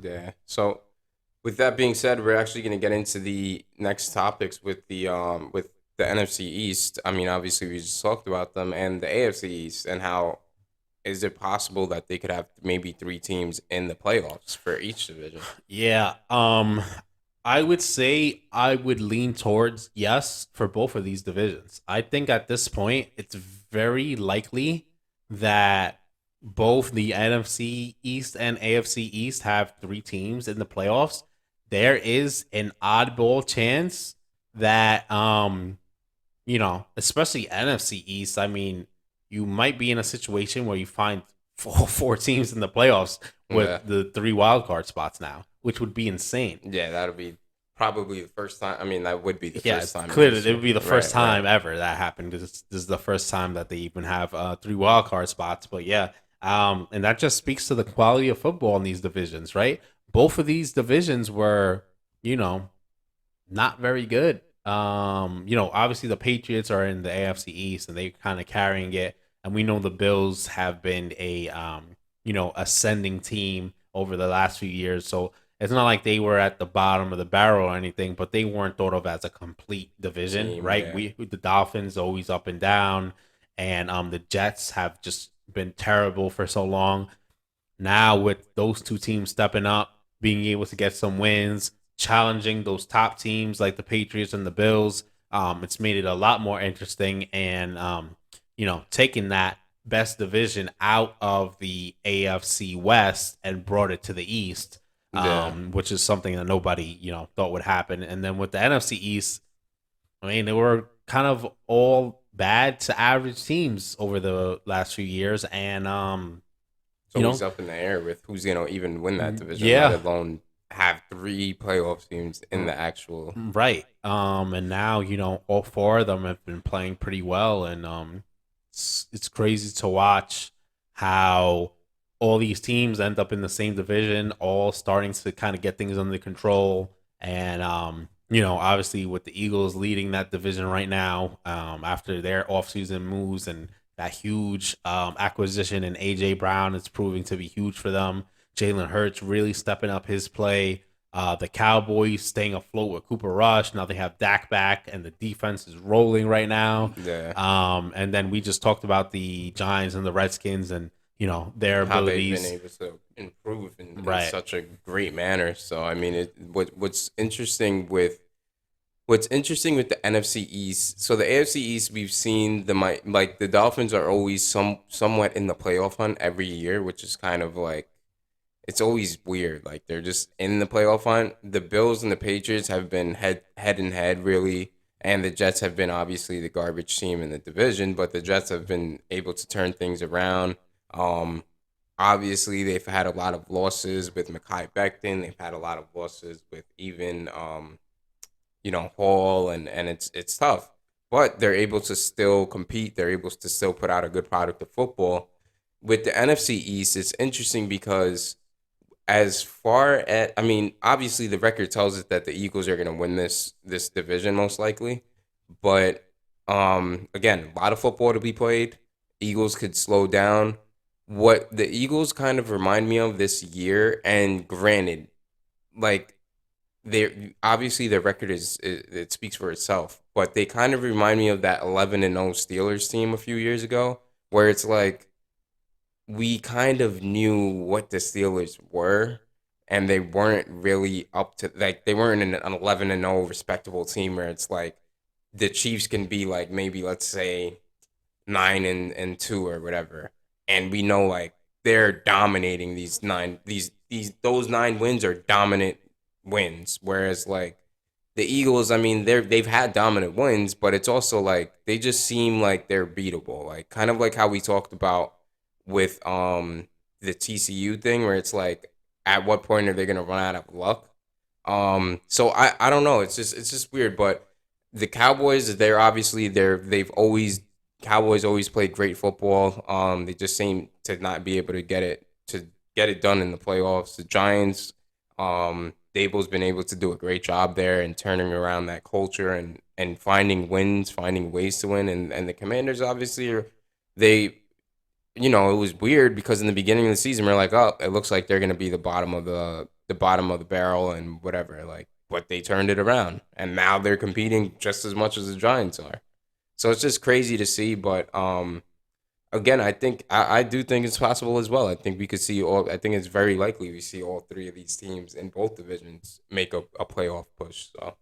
Yeah. So with that being said, we're actually going to get into the next topics with the NFC East. I mean, obviously we just talked about them and the AFC East and how is it possible that they could have maybe three teams in the playoffs for each division? Yeah. I would say I would lean towards yes for both of these divisions. I think at this point it's very likely that both the NFC East and AFC East have three teams in the playoffs. There is an oddball chance that especially NFC East, I mean, you might be in a situation where you find four teams in the playoffs with Yeah. the three wild card spots now, which would be insane. Yeah, that'll be probably the first time. I mean, that would be the Yeah, first it's time in clear that it history. would be the first Right, time right. ever that happened. This is the first time that they even have three wild card spots. But yeah, and that just speaks to the quality of football in these divisions, right? Both of these divisions were, you know, not very good. Obviously the Patriots are in the AFC East and they kind of carrying it, and we know the Bills have been a ascending team over the last few years. So it's not like they were at the bottom of the barrel or anything, but they weren't thought of as a complete division, Team, right? yeah. We the Dolphins always up and down, and the Jets have just been terrible for so long. Now with those two teams stepping up, being able to get some wins, challenging those top teams like the Patriots and the Bills, it's made it a lot more interesting. And taking that best division out of the AFC West and brought it to the East, Yeah. which is something that nobody thought would happen. And then with the NFC East, I mean, they were kind of all bad to average teams over the last few years, and It's you always know, up in the air with who's going to even win that division, let yeah, alone have three playoff teams in the actual. right. And now all four of them have been playing pretty well, and it's crazy to watch how all these teams end up in the same division, all starting to kind of get things under control. And obviously with the Eagles leading that division right now, after their offseason moves and that huge acquisition in AJ Brown, it's proving to be huge for them. Jalen Hurts really stepping up his play. The Cowboys staying afloat with Cooper Rush. Now they have Dak back, and the defense is rolling right now. Yeah. And then we just talked about the Giants and the Redskins, and their How they've been abilities. able to improve in Right. such a great manner. So I mean, what's interesting with the NFC East. So the AFC East, we've seen like the Dolphins are always somewhat in the playoff hunt every year, which is kind of like it's always weird. Like they're just in the playoff hunt. The Bills and the Patriots have been head and head really, and the Jets have been obviously the garbage team in the division, but the Jets have been able to turn things around. Um, Obviously they've had a lot of losses with Mekhi Becton. They've had a lot of losses with even Hall, and it's tough. But they're able to still compete. They're able to still put out a good product of football. With the NFC East, it's interesting because as far as I mean, obviously the record tells us that the Eagles are going to win this division most likely. But again, a lot of football to be played. Eagles could slow down. What the Eagles kind of remind me of this year, and granted, like they obviously their record it speaks for itself, but they kind of remind me of that 11-0 Steelers team a few years ago, where it's like we kind of knew what the Steelers were, and they weren't really up to like they weren't an 11-0 respectable team where it's like the Chiefs can be like maybe let's say 9 and 2 or whatever, and we know like they're dominating these those 9 wins are dominant wins, whereas like the Eagles, I mean, they've had dominant wins, but it's also like they just seem like they're beatable. Like kind of like how we talked about with the TCU thing, where it's like at what point are they gonna run out of luck? So I don't know. It's just weird. But the Cowboys, they've always Cowboys always played great football. They just seem to not be able to get it done in the playoffs. The Giants, Dable's been able to do a great job there and turning around that culture and finding wins, finding ways to win. And the Commanders obviously they it was weird because in the beginning of the season we're like, oh, it looks like they're gonna be the bottom of the the bottom of the barrel and whatever. Like, but they turned it around, and now they're competing just as much as the Giants are. So it's just crazy to see. But again, I do think it's possible as well. I think we could see all. I think it's very likely we see all three of these teams in both divisions make a playoff push. So